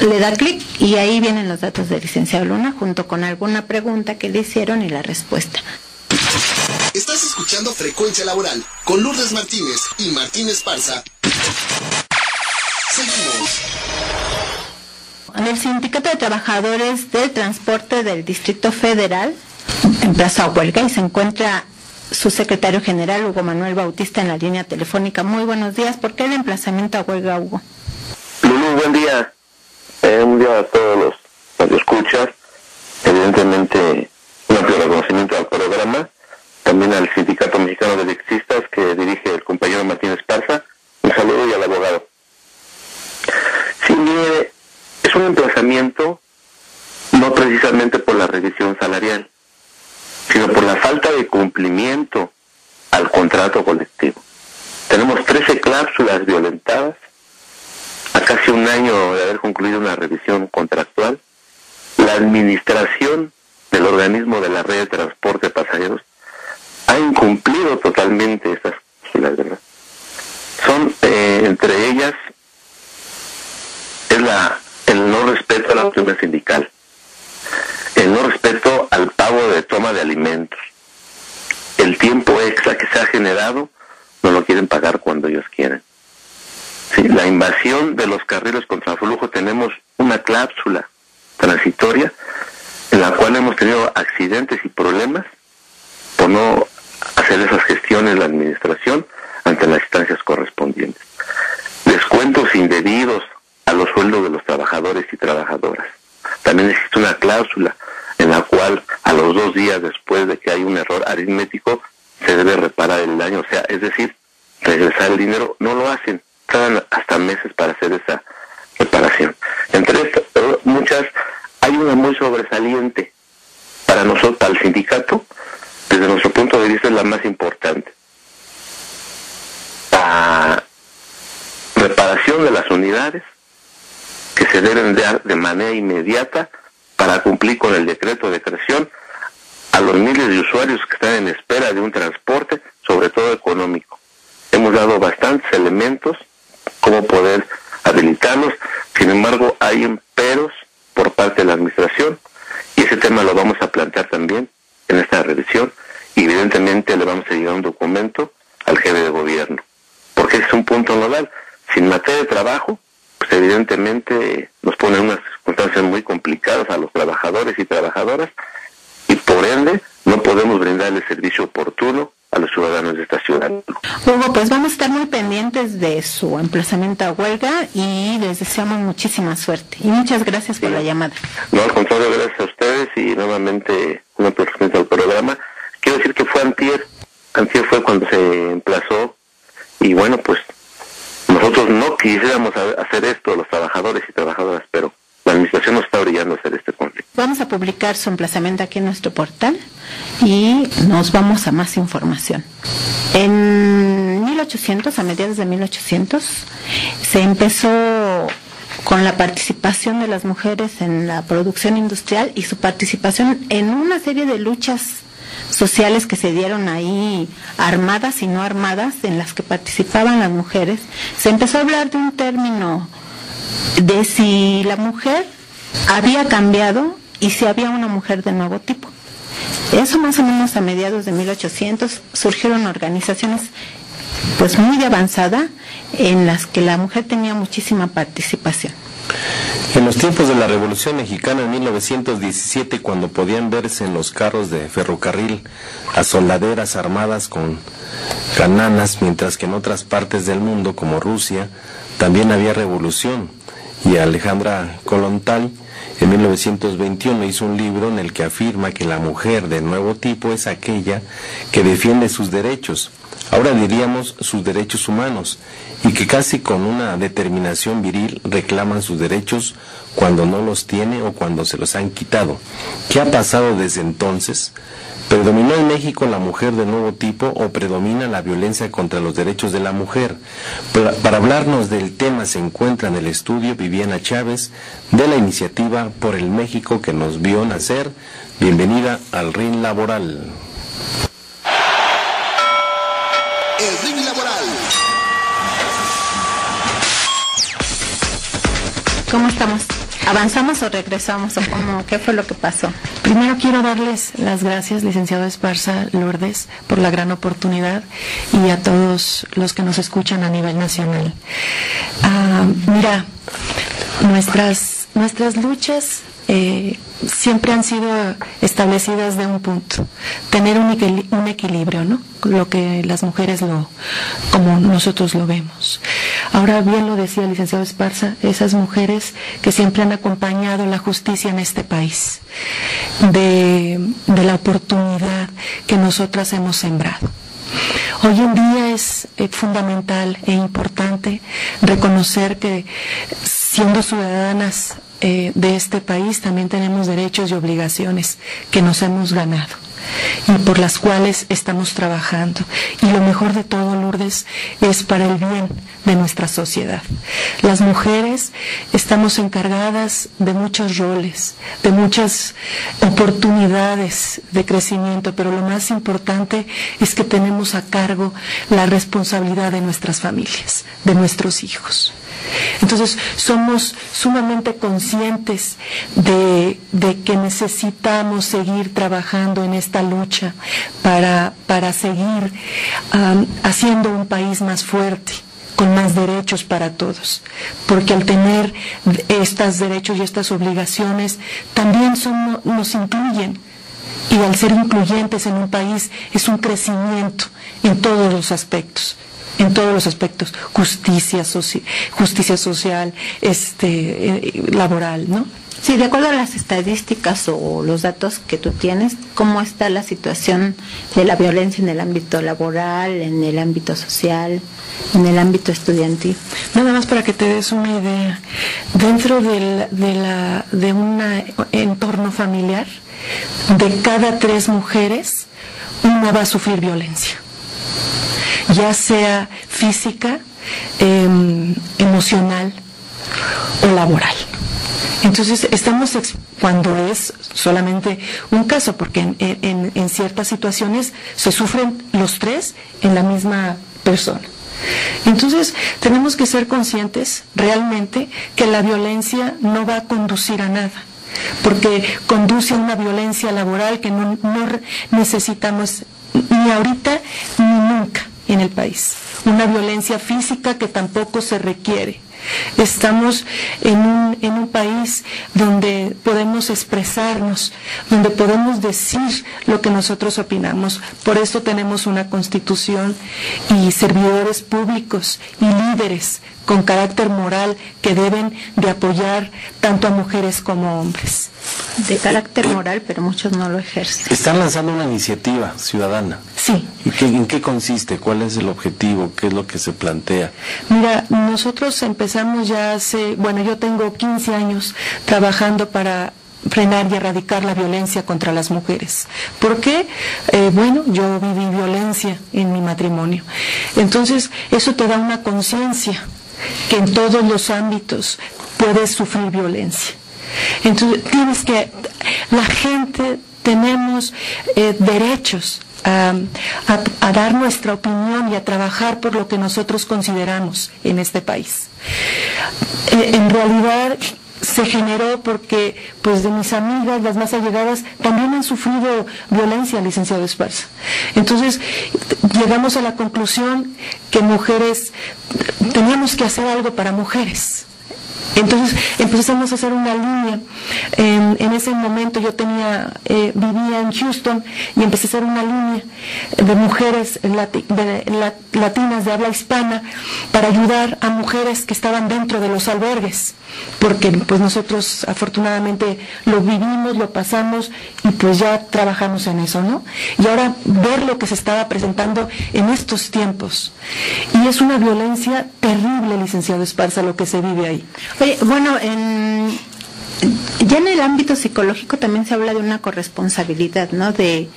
le da clic y ahí vienen los datos del licenciado Luna junto con alguna pregunta que le hicieron y la respuesta. Estás escuchando Frecuencia Laboral con Lourdes Martínez y Martín Esparza. Seguimos. El Sindicato de Trabajadores del Transporte del Distrito Federal emplazó a huelga y se encuentra su secretario general, Hugo Manuel Bautista, en la línea telefónica. Muy buenos días. ¿Por qué el emplazamiento a huelga, Hugo? Lulu, buen día. Un día a todos los escuchas. Evidentemente, un amplio reconocimiento al programa. También al Sindicato Mexicano de Electricistas que dirige el compañero Martín Esparza. Un saludo y al abogado. Sí, mire, es un emplazamiento no precisamente por la revisión salarial, sino por la falta de cumplimiento al contrato colectivo. Tenemos 13 cláusulas violentadas a casi un año de haber concluido una revisión contractual. La administración del organismo de la red de transporte de pasajeros ha incumplido totalmente estas cláusulas, ¿verdad? Son, entre ellas, el no respeto a la autonomía sindical, el no respeto al pago de toma de alimentos, el tiempo extra que se ha generado no lo quieren pagar cuando ellos quieren. Sí, la invasión de los carriles contraflujo, tenemos una cláusula transitoria en la cual hemos tenido accidentes y problemas por no hacer esas gestiones la administración ante las instancias correspondientes. Descuentos indebidos a los sueldos de los trabajadores y trabajadoras. También existe una cláusula en la cual a los 2 días después de que hay un error aritmético se debe reparar el daño, o sea, es decir, regresar el dinero. No lo hacen, tardan hasta meses para hacer esa reparación. Entre estas, muchas, hay una muy sobresaliente para nosotros, para el sindicato, desde nuestro punto de vista es la más importante. La reparación de las unidades que se deben dar de manera inmediata para cumplir con el decreto de creación a los miles de usuarios que están en espera de un transporte, sobre todo económico. Hemos dado bastantes elementos cómo poder habilitarlos, sin embargo hay emperos por parte de la administración y ese tema lo vamos a plantear también en esta revisión y evidentemente le vamos a llevar un documento al jefe de gobierno, porque es un punto nodal. Sin materia de trabajo, pues evidentemente nos pone en unas circunstancias muy complicadas a los trabajadores y trabajadoras y por ende no podemos brindarle servicio oportuno a los ciudadanos de esta ciudad. Hugo, pues vamos a estar muy pendientes de su emplazamiento a huelga y les deseamos muchísima suerte. Y muchas gracias por la llamada. No, al contrario, gracias a ustedes y nuevamente un reconocimiento al programa. Quiero decir que fue antier fue cuando se emplazó y bueno, pues nosotros no quisiéramos hacer esto, los trabajadores y trabajadoras, pero la administración nos está orillando a hacer este conflicto. Vamos a publicar su emplazamiento aquí en nuestro portal y nos vamos a más información. En 1800, a mediados de 1800, se empezó con la participación de las mujeres en la producción industrial y su participación en una serie de luchas sociales que se dieron ahí, armadas y no armadas, en las que participaban las mujeres. Se empezó a hablar de un término de si la mujer había cambiado y si había una mujer de nuevo tipo. Eso más o menos a mediados de 1800 surgieron organizaciones pues muy de avanzada en las que la mujer tenía muchísima participación. En los tiempos de la Revolución Mexicana en 1917, cuando podían verse en los carros de ferrocarril a soldaderas armadas con cananas, mientras que en otras partes del mundo, como Rusia, también había revolución. Y Alejandra Kollontai, en 1921, hizo un libro en el que afirma que la mujer de nuevo tipo es aquella que defiende sus derechos, ahora diríamos sus derechos humanos, y que casi con una determinación viril reclaman sus derechos cuando no los tiene o cuando se los han quitado. ¿Qué ha pasado desde entonces? ¿Predominó en México la mujer de nuevo tipo o predomina la violencia contra los derechos de la mujer? Para hablarnos del tema se encuentra en el estudio Viviana Chávez, de la iniciativa Por el México que nos vio nacer, Bienvenida al ring laboral. El ring laboral. ¿Cómo estamos? ¿Avanzamos o regresamos? ¿O cómo? ¿Qué fue lo que pasó? Primero quiero darles las gracias, licenciado Esparza, Lourdes, por la gran oportunidad y a todos los que nos escuchan a nivel nacional. Mira, nuestras luchas siempre han sido establecidas de un punto, tener un equilibrio, ¿no? Lo que las mujeres como nosotros lo vemos. Ahora bien lo decía el licenciado Esparza, esas mujeres que siempre han acompañado la justicia en este país, de la oportunidad que nosotras hemos sembrado. Hoy en día es fundamental e importante reconocer que siendo ciudadanas de este país también tenemos derechos y obligaciones que nos hemos ganado y por las cuales estamos trabajando. Y lo mejor de todo, Lourdes, es para el bien de nuestra sociedad. Las mujeres estamos encargadas de muchos roles, de muchas oportunidades de crecimiento, pero lo más importante es que tenemos a cargo la responsabilidad de nuestras familias, de nuestros hijos. Entonces somos sumamente conscientes de que necesitamos seguir trabajando en esta lucha para seguir haciendo un país más fuerte, con más derechos para todos, porque al tener estos derechos y estas obligaciones también nos incluyen, y al ser incluyentes en un país es un crecimiento en todos los aspectos. Justicia social, laboral, ¿no? Sí, de acuerdo a las estadísticas o los datos que tú tienes, ¿cómo está la situación de la violencia en el ámbito laboral, en el ámbito social, en el ámbito estudiantil? Nada más para que te des una idea, dentro de un entorno familiar, de cada 3 mujeres, una va a sufrir violencia, ya sea física, emocional o laboral. Entonces estamos cuando es solamente un caso, porque en ciertas situaciones se sufren los 3 en la misma persona. Entonces tenemos que ser conscientes realmente que la violencia no va a conducir a nada, porque conduce a una violencia laboral que no necesitamos ni ahorita ni nunca en el país, una violencia física que tampoco se requiere. Estamos en un país donde podemos expresarnos, donde podemos decir lo que nosotros opinamos. Por eso tenemos una constitución y servidores públicos y líderes con carácter moral que deben de apoyar tanto a mujeres como a hombres. De carácter moral, pero muchos no lo ejercen. Están lanzando una iniciativa ciudadana. Sí. ¿En qué consiste? ¿Cuál es el objetivo? ¿Qué es lo que se plantea? Mira, nosotros empezamos ya yo tengo 15 años trabajando para frenar y erradicar la violencia contra las mujeres. ¿Por qué? Yo viví violencia en mi matrimonio. Entonces, eso te da una conciencia que en todos los ámbitos puedes sufrir violencia. Entonces, la gente tenemos derechos a dar nuestra opinión y a trabajar por lo que nosotros consideramos en este país. En realidad se generó porque de mis amigas, las más allegadas, también han sufrido violencia, licenciado Esparza. Entonces llegamos a la conclusión que mujeres teníamos que hacer algo para mujeres. Entonces empezamos a hacer una línea. En ese momento yo vivía en Houston y empecé a hacer una línea de mujeres latinas de habla hispana para ayudar a mujeres que estaban dentro de los albergues, porque nosotros afortunadamente lo vivimos, lo pasamos y ya trabajamos en eso, ¿no? Y ahora ver lo que se estaba presentando en estos tiempos, y es una violencia terrible, licenciado Esparza, lo que se vive ahí. Oye, ya en el ámbito psicológico también se habla de una corresponsabilidad, ¿no? De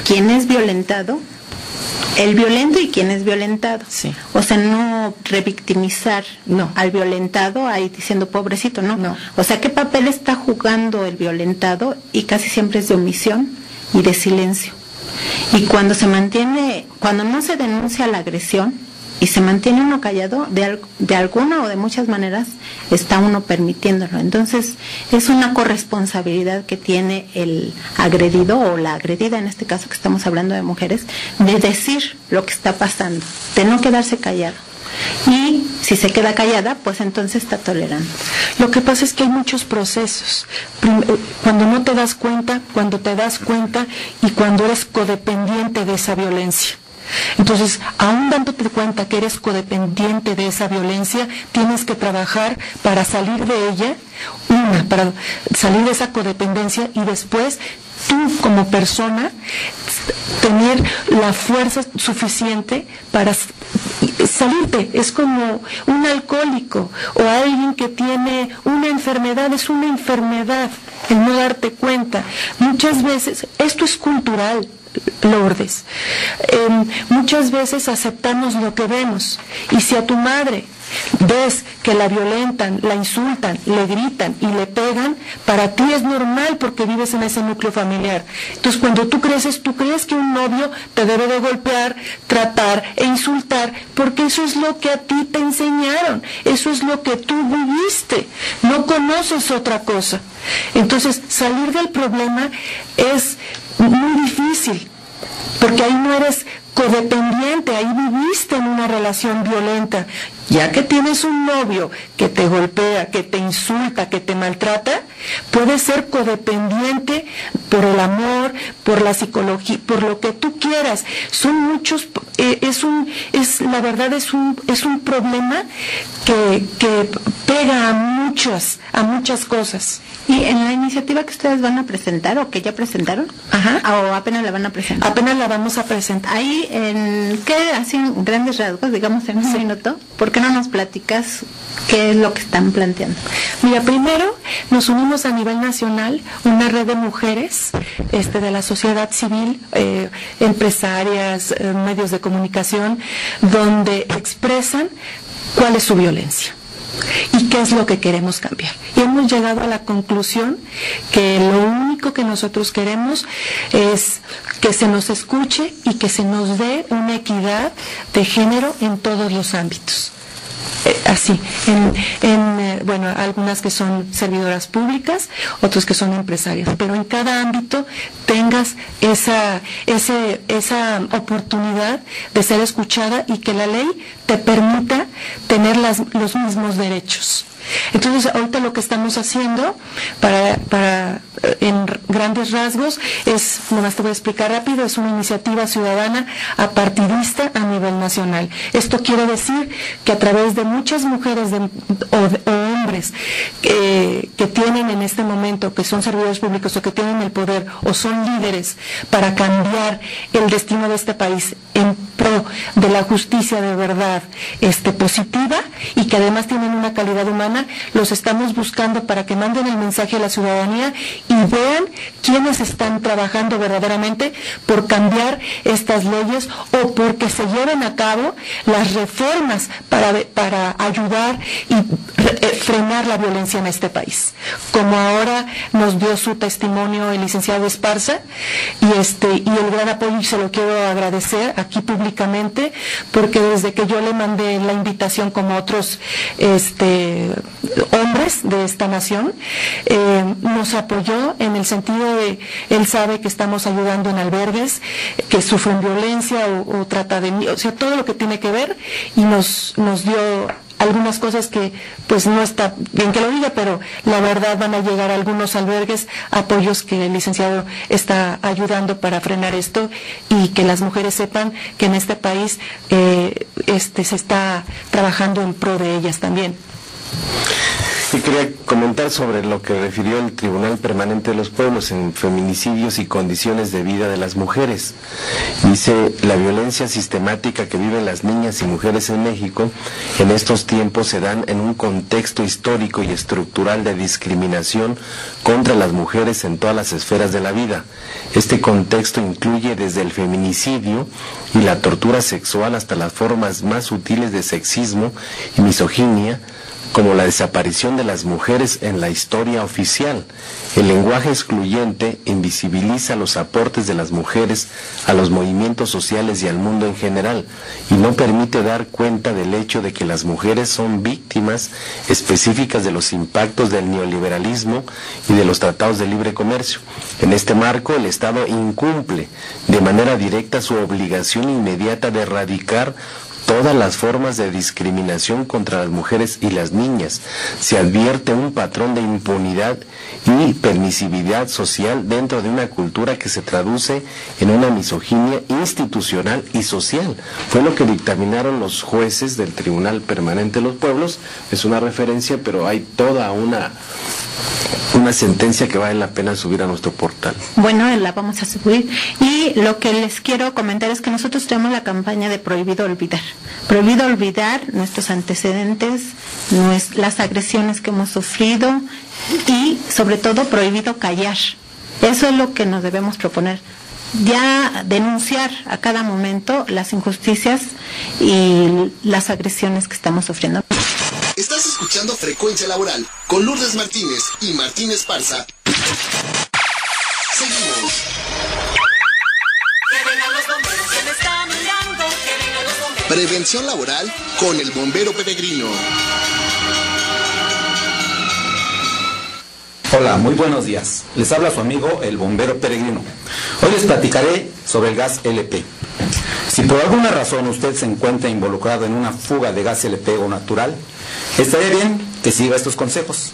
quien es violentado el violento y quién es violentado. Sí. O sea, no revictimizar al violentado ahí diciendo pobrecito, no. O sea, ¿qué papel está jugando el violentado? Y casi siempre es de omisión y de silencio. Y cuando no se denuncia la agresión y se mantiene uno callado, de alguna o de muchas maneras está uno permitiéndolo. Entonces es una corresponsabilidad que tiene el agredido o la agredida, en este caso que estamos hablando de mujeres, de decir lo que está pasando, de no quedarse callado. Y si se queda callada, pues entonces está tolerando. Lo que pasa es que hay muchos procesos. Cuando no te das cuenta, cuando te das cuenta y cuando eres codependiente de esa violencia. Entonces, aún dándote cuenta que eres codependiente de esa violencia, tienes que trabajar para salir de ella, para salir de esa codependencia, y después tú como persona tener la fuerza suficiente para salirte. Es como un alcohólico o alguien que tiene una enfermedad, es una enfermedad el no darte cuenta. Muchas veces esto es cultural, Lourdes. Muchas veces aceptamos lo que vemos, y si a tu madre ves que la violentan, la insultan, le gritan y le pegan, para ti es normal porque vives en ese núcleo familiar. Entonces, cuando tú creces, tú crees que un novio te debe de golpear, tratar e insultar, porque eso es lo que a ti te enseñaron, eso es lo que tú viviste, no conoces otra cosa. Entonces, salir del problema es muy difícil, porque ahí no eres codependiente, ahí viviste en una relación violenta. Ya que tienes un novio que te golpea, que te insulta, que te maltrata, puedes ser codependiente por el amor, por la psicología, por lo que tú quieras. Son muchos, la verdad es un problema que pega a muchas cosas. ¿Y en la iniciativa que ustedes van a presentar o que ya presentaron? Ajá. ¿O apenas la van a presentar? Apenas la vamos a presentar. Ahí, así en grandes rasgos, digamos en un minuto, ¿por qué no nos platicas qué es lo que están planteando? Mira, primero nos unimos a nivel nacional, una red de mujeres de la sociedad civil, empresarias, medios de comunicación, donde expresan cuál es su violencia y qué es lo que queremos cambiar. Y hemos llegado a la conclusión que lo único que nosotros queremos es que se nos escuche y que se nos dé una equidad de género en todos los ámbitos. Así, bueno, algunas que son servidoras públicas, otros que son empresarias, pero en cada ámbito tengas esa oportunidad de ser escuchada y que la ley te permita tener los mismos derechos. Entonces, ahorita lo que estamos haciendo en grandes rasgos es, nomás te voy a explicar rápido, es una iniciativa ciudadana apartidista a nivel nacional. Esto quiere decir que a través de muchas mujeres o hombres que tienen en este momento, que son servidores públicos o que tienen el poder o son líderes para cambiar el destino de este país en pro de la justicia de verdad positiva, y que además tienen una calidad humana, los estamos buscando para que manden el mensaje a la ciudadanía y vean quiénes están trabajando verdaderamente por cambiar estas leyes o porque se lleven a cabo las reformas para ayudar y frenar la violencia en este país. Como ahora nos dio su testimonio el licenciado Esparza, y el gran apoyo, y se lo quiero agradecer aquí públicamente, porque desde que yo le mandé la invitación, como otros hombres de esta nación, nos apoyó en el sentido de, él sabe que estamos ayudando en albergues que sufren violencia o trata de, o sea, todo lo que tiene que ver, y nos dio algunas cosas que pues no está bien que lo diga, pero la verdad van a llegar a algunos albergues apoyos que el licenciado está ayudando para frenar esto, y que las mujeres sepan que en este país se está trabajando en pro de ellas también. Sí, quería comentar sobre lo que refirió el Tribunal Permanente de los Pueblos en feminicidios y condiciones de vida de las mujeres. Dice, la violencia sistemática que viven las niñas y mujeres en México en estos tiempos se dan en un contexto histórico y estructural de discriminación contra las mujeres en todas las esferas de la vida. Este contexto incluye desde el feminicidio y la tortura sexual hasta las formas más sutiles de sexismo y misoginia, como la desaparición de las mujeres en la historia oficial. El lenguaje excluyente invisibiliza los aportes de las mujeres a los movimientos sociales y al mundo en general, y no permite dar cuenta del hecho de que las mujeres son víctimas específicas de los impactos del neoliberalismo y de los tratados de libre comercio. En este marco, el Estado incumple de manera directa su obligación inmediata de erradicar todas las formas de discriminación contra las mujeres y las niñas. Se advierte un patrón de impunidad y permisividad social dentro de una cultura que se traduce en una misoginia institucional y social. Fue lo que dictaminaron los jueces del Tribunal Permanente de los Pueblos. Es una referencia, pero hay toda una sentencia que vale la pena subir a nuestro portal. Bueno, la vamos a subir. Y lo que les quiero comentar es que nosotros tenemos la campaña de Prohibido Olvidar. Prohibido olvidar nuestros antecedentes, las agresiones que hemos sufrido y, sobre todo, prohibido callar. Eso es lo que nos debemos proponer. Ya denunciar a cada momento las injusticias y las agresiones que estamos sufriendo. Estás escuchando Frecuencia Laboral con Lourdes Martínez y Martín Esparza. Seguimos. Prevención laboral con el bombero peregrino. Hola, muy buenos días. Les habla su amigo el bombero peregrino. Hoy les platicaré sobre el gas LP. Si por alguna razón usted se encuentra involucrado en una fuga de gas LP o natural, estaría bien que siga estos consejos.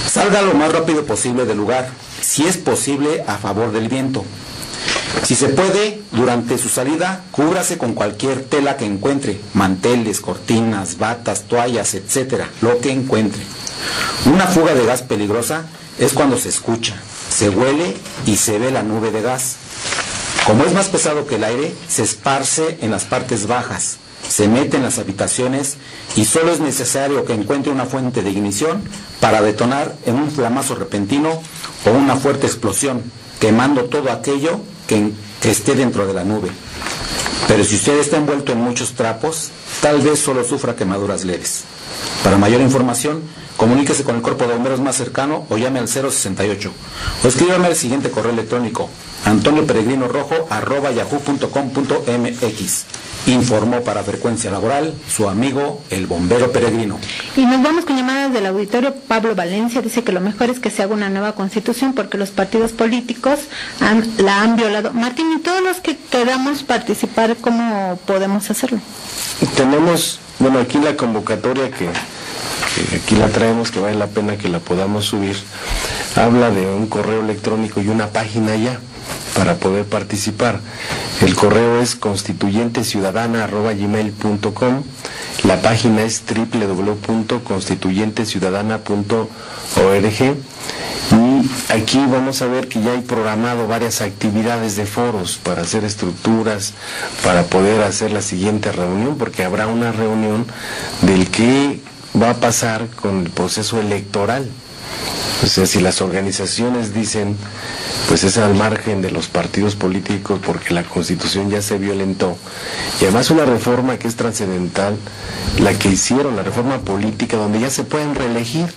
Salga lo más rápido posible del lugar, si es posible a favor del viento. Si se puede, durante su salida, cúbrase con cualquier tela que encuentre, manteles, cortinas, batas, toallas, etcétera, lo que encuentre. Una fuga de gas peligrosa es cuando se escucha, se huele y se ve la nube de gas. Como es más pesado que el aire, se esparce en las partes bajas, se mete en las habitaciones y solo es necesario que encuentre una fuente de ignición para detonar en un flamazo repentino o una fuerte explosión, quemando todo aquello que esté dentro de la nube. Pero si usted está envuelto en muchos trapos, tal vez solo sufra quemaduras leves. Para mayor información, comuníquese con el cuerpo de bomberos más cercano o llame al 068 o escríbame al siguiente correo electrónico: antonioperegrinorojo@yahoo.com.mx. Informó para Frecuencia Laboral su amigo el bombero peregrino. Y nos vamos con llamadas del auditorio. Pablo Valencia dice que lo mejor es que se haga una nueva constitución porque los partidos políticos la han violado. Martín, y todos los que queramos participar, ¿cómo podemos hacerlo? Tenemos, bueno, aquí la convocatoria que aquí la traemos, que vale la pena que la podamos subir, habla de un correo electrónico y una página ya para poder participar. El correo es constituyenteciudadana@gmail.com. La página es www.constituyenteciudadana.org. Y aquí vamos a ver que ya hay programado varias actividades de foros para hacer estructuras, para poder hacer la siguiente reunión, porque habrá una reunión del qué va a pasar con el proceso electoral. O sea, si las organizaciones dicen, pues es al margen de los partidos políticos porque la Constitución ya se violentó, y además una reforma que es trascendental, la que hicieron, la reforma política, donde ya se pueden reelegir.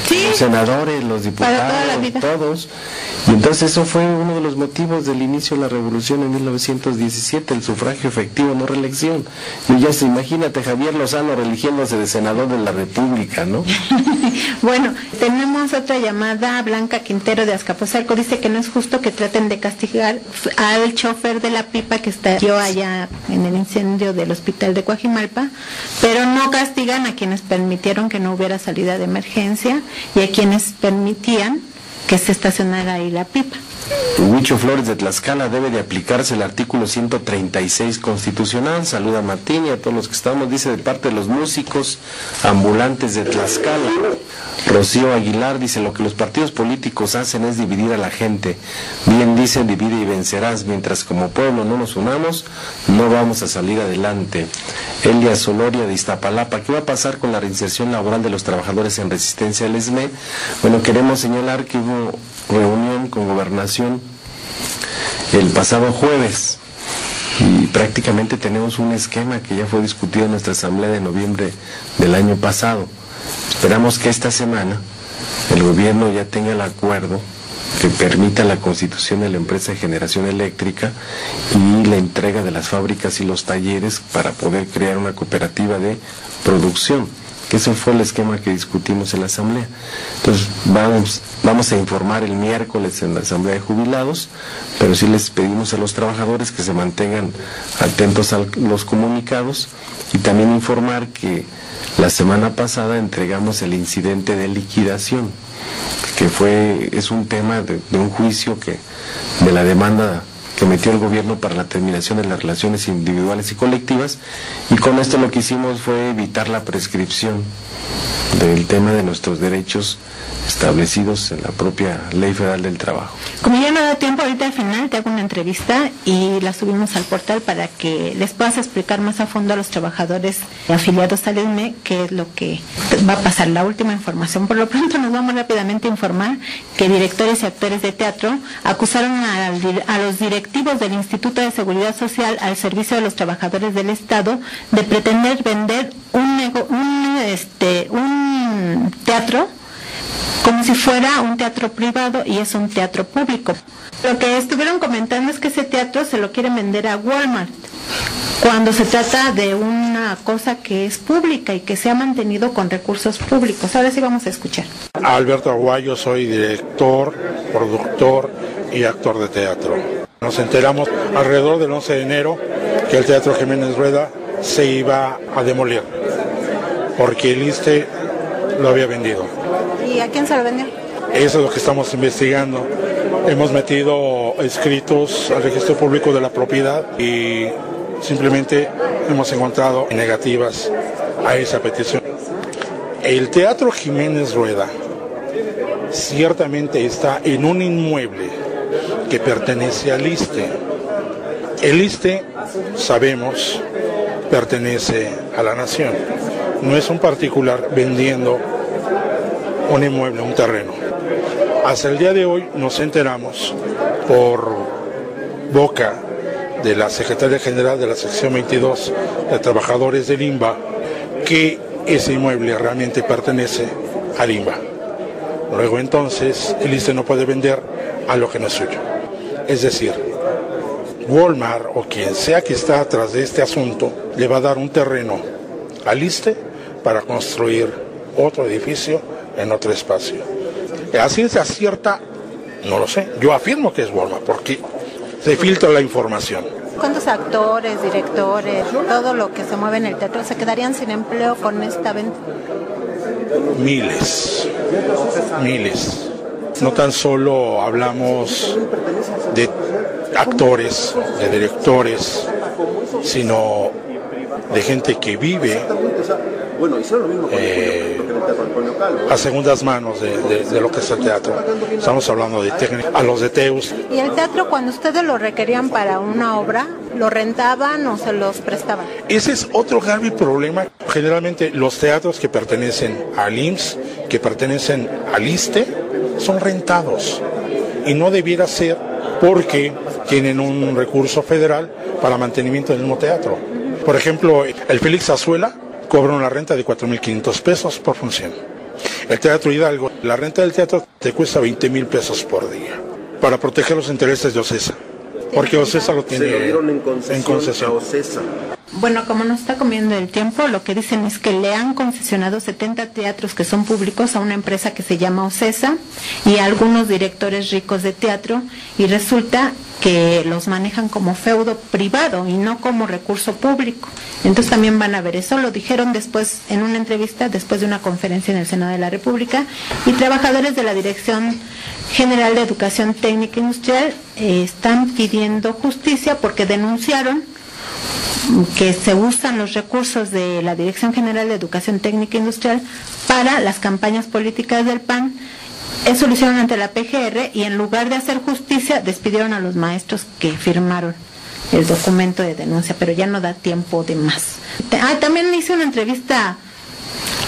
Sí, los senadores, los diputados, todos. Y entonces eso fue uno de los motivos del inicio de la revolución en 1917, el sufragio efectivo, no reelección. Y ya se imagínate Javier Lozano religiéndose de senador de la República, ¿no? Bueno, tenemos otra llamada. Blanca Quintero de Azcapotzalco dice que no es justo que traten de castigar al chofer de la pipa que estalló allá en el incendio del hospital de Coajimalpa, pero no castigan a quienes permitieron que no hubiera salida de emergencia y a quienes permitían que se estacionara ahí la pipa. Huicho Flores de Tlaxcala: debe de aplicarse el artículo 136 constitucional. Saluda a Martín y a todos los que estamos, dice, de parte de los músicos ambulantes de Tlaxcala. Rocío Aguilar dice: lo que los partidos políticos hacen es dividir a la gente. Bien dicen, divide y vencerás. Mientras como pueblo no nos unamos, no vamos a salir adelante. Elia Soloria de Iztapalapa: ¿qué va a pasar con la reinserción laboral de los trabajadores en resistencia del ESME? Bueno, queremos señalar que hubo reunión con Gobernación el pasado jueves y prácticamente tenemos un esquema que ya fue discutido en nuestra asamblea de noviembre del año pasado. Esperamos que esta semana el gobierno ya tenga el acuerdo que permita la constitución de la empresa de generación eléctrica y la entrega de las fábricas y los talleres para poder crear una cooperativa de producción. Ese fue el esquema que discutimos en la asamblea. Entonces vamos a informar el miércoles en la asamblea de jubilados, pero sí les pedimos a los trabajadores que se mantengan atentos a los comunicados y también informar que la semana pasada entregamos el incidente de liquidación, que es un tema de un juicio de la demanda que metió el gobierno para la terminación de las relaciones individuales y colectivas, y con esto lo que hicimos fue evitar la prescripción del tema de nuestros derechos establecidos en la propia Ley Federal del Trabajo. Como ya no da tiempo, ahorita al final te hago una entrevista y la subimos al portal para que les puedas explicar más a fondo a los trabajadores afiliados al ESME qué es lo que va a pasar, la última información. Por lo pronto nos vamos rápidamente a informar que directores y actores de teatro acusaron a los directivos del Instituto de Seguridad Social al servicio de los trabajadores del Estado de pretender vender un teatro como si fuera un teatro privado y es un teatro público. Lo que estuvieron comentando es que ese teatro se lo quieren vender a Walmart, cuando se trata de una cosa que es pública y que se ha mantenido con recursos públicos. Ahora sí vamos a escuchar. Alberto Aguayo, soy director, productor y actor de teatro. Nos enteramos alrededor del 11 de enero que el Teatro Jiménez Rueda se iba a demoler, porque el ISSSTE lo había vendido. ¿Y a quién se lo vendió? Eso es lo que estamos investigando. Hemos metido escritos al registro público de la propiedad y simplemente hemos encontrado negativas a esa petición. El Teatro Jiménez Rueda ciertamente está en un inmueble que pertenece al ISSSTE. El ISSSTE, sabemos, pertenece a la nación. No es un particular vendiendo un inmueble, un terreno. Hasta el día de hoy nos enteramos por boca de la Secretaria General de la Sección 22 de Trabajadores del INBA que ese inmueble realmente pertenece al INBA. Luego entonces el ISSSTE no puede vender a lo que no es suyo. Es decir, Walmart o quien sea que está atrás de este asunto le va a dar un terreno al ISSSTE para construir otro edificio en otro espacio. A ciencia cierta, no lo sé. Yo afirmo que es Walmart porque se filtra la información. ¿Cuántos actores, directores, todo lo que se mueve en el teatro se quedarían sin empleo con esta venta? Miles. No tan solo hablamos de actores, de directores, sino de gente que vive a segundas manos de lo que es el teatro. Estamos hablando de técnicos, a los de Teus. ¿Y el teatro, cuando ustedes lo requerían para una obra, lo rentaban o se los prestaban? Ese es otro grave problema. Generalmente los teatros que pertenecen al IMSS, que pertenecen al ISSSTE, son rentados. Y no debiera ser porque tienen un recurso federal para mantenimiento del mismo teatro. Por ejemplo, el Félix Azuela cobra una renta de 4,500 pesos por función. El Teatro Hidalgo, la renta del teatro te cuesta 20,000 pesos por día, para proteger los intereses de OCESA, porque OCESA lo tiene en concesión. Bueno, como nos está comiendo el tiempo, lo que dicen es que le han concesionado 70 teatros que son públicos a una empresa que se llama OCESA y a algunos directores ricos de teatro, y resulta que los manejan como feudo privado y no como recurso público. Entonces también van a ver eso, lo dijeron después en una entrevista, después de una conferencia en el Senado de la República, y trabajadores de la Dirección General de Educación Técnica Industrial están pidiendo justicia porque denunciaron que se usan los recursos de la Dirección General de Educación Técnica Industrial para las campañas políticas del PAN. Eso lo hicieron ante la PGR y en lugar de hacer justicia despidieron a los maestros que firmaron el documento de denuncia, pero ya no da tiempo de más. También hice una entrevista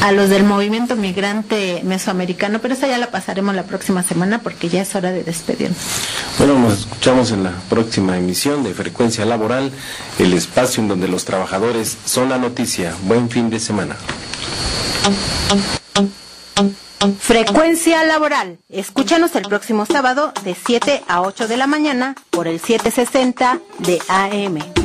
a los del movimiento migrante mesoamericano, pero esa ya la pasaremos la próxima semana porque ya es hora de despedirnos. Bueno, nos escuchamos en la próxima emisión de Frecuencia Laboral, el espacio en donde los trabajadores son la noticia. Buen fin de semana. Frecuencia Laboral. Escúchanos el próximo sábado de 7 a 8 de la mañana por el 760 de AM.